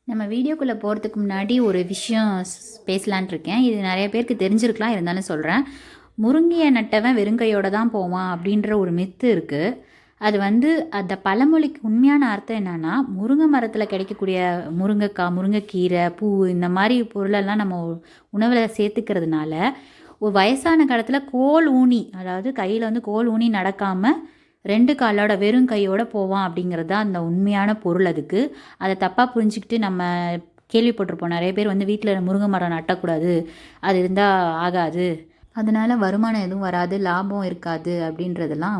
நம்ம வீடியோக்குள்ளே போகிறதுக்கு முன்னாடி ஒரு விஷயம் பேசலான் இருக்கேன். இது நிறைய பேருக்கு தெரிஞ்சிருக்கலாம், இருந்தாலும் சொல்கிறேன். முருங்கையை நட்டவன் வெறுங்கையோடு தான் போவான் அப்படின்ற ஒரு மித்து இருக்குது. அது அந்த பழமொழிக்கு உண்மையான அர்த்தம் என்னென்னா, முருங்கை மரத்தில் கிடைக்கக்கூடிய முருங்கைக்காய், முருங்கைக்கீரை, பூ இந்த மாதிரி பொருளெல்லாம் நம்ம உணவில் சேர்த்துக்கிறதுனால ஒரு வயசான காலத்தில் கோல் ஊனி, அதாவது கையில் கோல் ஊனி நடக்காமல் 2 காலோட வெறும் கையோடு போவான் அப்படிங்கிறது தான் அந்த உண்மையான பொருள். அதுக்கு அதை தப்பாக புரிஞ்சுக்கிட்டு நம்ம கேள்விப்பட்டிருப்போம். நிறைய பேர் வீட்டில் முருங்கை மரம் நட்டக்கூடாது, அது இருந்தால் ஆகாது, அதனால் வருமானம் எதுவும் வராது, லாபம் இருக்காது அப்படின்றதெல்லாம்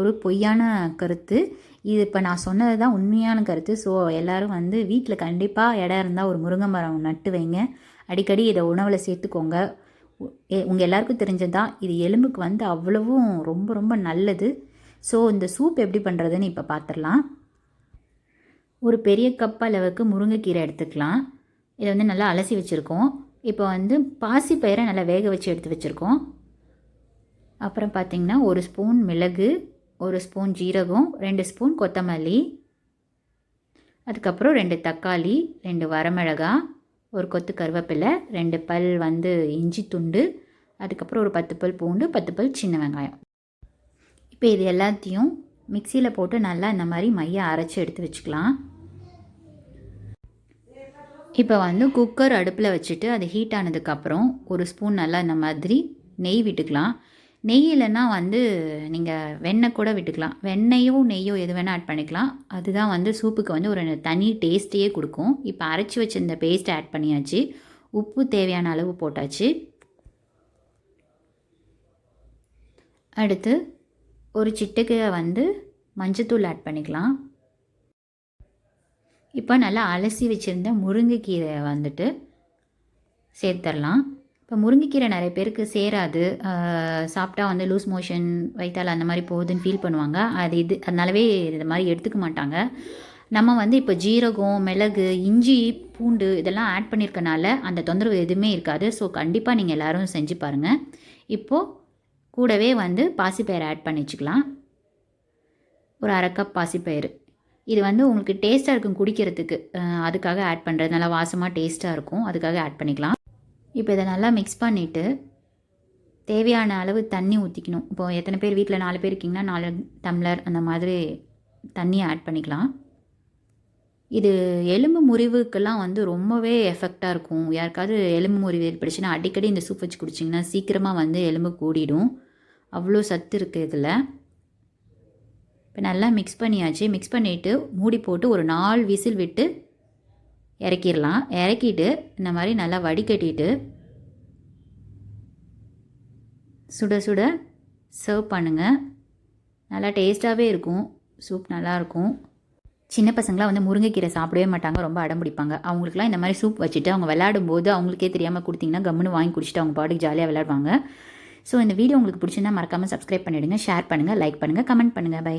ஒரு பொய்யான கருத்து. இது இப்போ நான் சொன்னது தான் உண்மையான கருத்து. ஸோ எல்லோரும் வீட்டில் கண்டிப்பாக இடம் இருந்தால் ஒரு முருங்கை மரம் நட்டு வைங்க. அடிக்கடி இதை உணவில் சேர்த்துக்கோங்க. உங்கள் எல்லாருக்கும் தெரிஞ்சது தான், இது எலும்புக்கு அவ்வளவும் ரொம்ப ரொம்ப நல்லது. ஸோ இந்த சூப் எப்படி பண்ணுறதுன்னு இப்போ பார்த்துடலாம். ஒரு பெரிய கப் அளவுக்கு முருங்கைக்கீரை எடுத்துக்கலாம். இதை நல்லா அலசி வச்சுருக்கோம். இப்போ பாசிப்பயிரை நல்லா வேக வச்சு எடுத்து வச்சுருக்கோம். அப்புறம் பார்த்திங்கன்னா 1 ஸ்பூன் மிளகு, 1 ஸ்பூன் ஜீரகம், 2 ஸ்பூன் கொத்தமல்லி, அதுக்கப்புறம் 2 தக்காளி, 2 வரமிளகா, ஒரு கொத்து கருவேப்பிலை, 2 பல் இஞ்சி துண்டு, அதுக்கப்புறம் ஒரு 10 பல் பூண்டு, 10 பல் சின்ன வெங்காயம். இப்போ இது எல்லாத்தையும் மிக்சியில் போட்டு நல்லா இந்த மாதிரி மைய அரைச்சி எடுத்து வச்சுக்கலாம். இப்போ குக்கர் அடுப்பில் வச்சுட்டு அது ஹீட் ஆனதுக்கப்புறம் 1 ஸ்பூன் நல்லா இந்த மாதிரி நெய் விட்டுக்கலாம். நெய் இல்லைன்னா நீங்கள் வெண்ணெய் கூட விட்டுக்கலாம். வெண்ணெயோ நெய்யோ எது வேணால் ஆட் பண்ணிக்கலாம். அதுதான் சூப்புக்கு ஒரு தனி டேஸ்ட்டையே கொடுக்கும். இப்போ அரைச்சி வச்சு இந்த பேஸ்ட்டை ஆட் பண்ணியாச்சு. உப்பு தேவையான அளவு போட்டாச்சு. அடுத்து ஒரு சிட்டுக்கு மஞ்சத்தூள் ஆட் பண்ணிக்கலாம். இப்போ நல்லா அலசி வச்சுருந்த முருங்கைக்கீரை சேர்த்துடலாம். இப்போ முருங்கைக்கீரை நிறைய பேருக்கு சேராது, சாப்பிட்டா லூஸ் மோஷன், வயிற்றால் அந்த மாதிரி போகுதுன்னு ஃபீல் பண்ணுவாங்க. அதனாலவே இது மாதிரி எடுத்துக்க மாட்டாங்க. நம்ம இப்போ ஜீரகம், மிளகு, இஞ்சி, பூண்டு இதெல்லாம் ஆட் பண்ணியிருக்கனால அந்த தொந்தரவு எதுவுமே இருக்காது. ஸோ கண்டிப்பாக நீங்கள் எல்லோரும் செஞ்சு பாருங்கள். இப்போது கூடவே பாசிப்பயிறு ஆட் பண்ணி வச்சுக்கலாம். ஒரு 1/2 கப் பாசிப்பயிறு. இது உங்களுக்கு டேஸ்ட்டாக இருக்கும் குடிக்கிறதுக்கு, அதுக்காக ஆட் பண்ணுறது. நல்லா வாசமாக டேஸ்ட்டாக இருக்கும், அதுக்காக ஆட் பண்ணிக்கலாம். இப்போ இதை நல்லா மிக்ஸ் பண்ணிவிட்டு தேவையான அளவு தண்ணி ஊற்றிக்கணும். இப்போது எத்தனை பேர் வீட்டில் 4 பேர் இருக்கீங்கன்னா 4 டம்ளர் அந்த மாதிரி தண்ணியை ஆட் பண்ணிக்கலாம். இது எலும்பு முறிவுக்கெல்லாம் ரொம்பவே எஃபெக்டாக இருக்கும். யாருக்காவது எலும்பு முறிவு ஏற்படுச்சுன்னா அடிக்கடி இந்த சூப் வச்சு குடிச்சிங்கன்னா சீக்கிரமாக எலும்பு கூடிடும். அவ்வளோ சத்து இருக்குது இதில். இப்போ நல்லா மிக்ஸ் பண்ணியாச்சு. மிக்ஸ் பண்ணிவிட்டு மூடி போட்டு ஒரு 4 விசில் விட்டு இறக்கிடலாம். இறக்கிட்டு இந்த மாதிரி நல்லா வடிகட்டிட்டு சுட சுட சர்வ் பண்ணுங்கள். நல்லா டேஸ்ட்டாகவே இருக்கும். சூப் நல்லாயிருக்கும். சின்ன பசங்களாம் முருங்கைக்கீரை சாப்பிடவே மாட்டாங்க, ரொம்ப அடம் பிடிப்பாங்க. அவங்களுக்குலாம் இந்த மாதிரி சூப் வச்சுட்டு அவங்க விளையாடும்போது அவங்களுக்கே தெரியாமல் கொடுத்தீங்கன்னா கம்முன்னு வாங்கி குடிச்சிட்டு அவங்க பாட்டுக்கு ஜாலியாக விளையாடுவாங்க. ஸோ இந்த வீடியோ உங்களுக்கு பிடிச்சிருந்தா மறக்காமல் சப்ஸ்கிரைப் பண்ணிவிடுங்க, ஷேர் பண்ணுங்கள், லைக் பண்ணுங்கள், கமெண்ட் பண்ணுங்கள். பை.